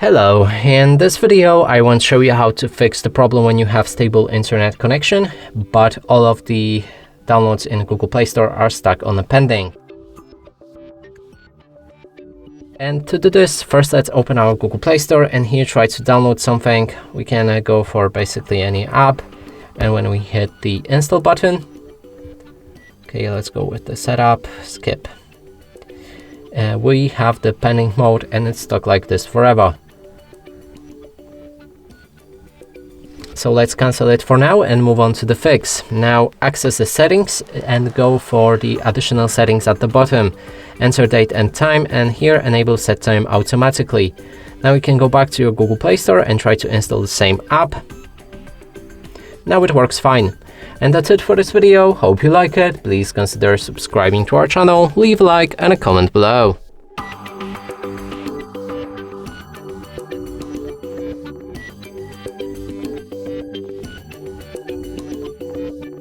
Hello, in this video I want to show you how to fix the problem when you have stable internet connection, but all of the downloads in Google Play Store are stuck on a pending. And to do this, first let's open our Google Play Store and here try to download something. We can go for basically any app, and when we hit the install button, okay, let's go with the setup, skip. We have the pending mode and it's stuck like this forever. So let's cancel it for now and move on to the fix. Now access the settings and go for the additional settings at the bottom. Enter date and time, and here enable set time automatically. Now you can go back to your Google Play Store and try to install the same app. Now it works fine. And that's it for this video. Hope you like it. Please consider subscribing to our channel, leave a like and a comment below.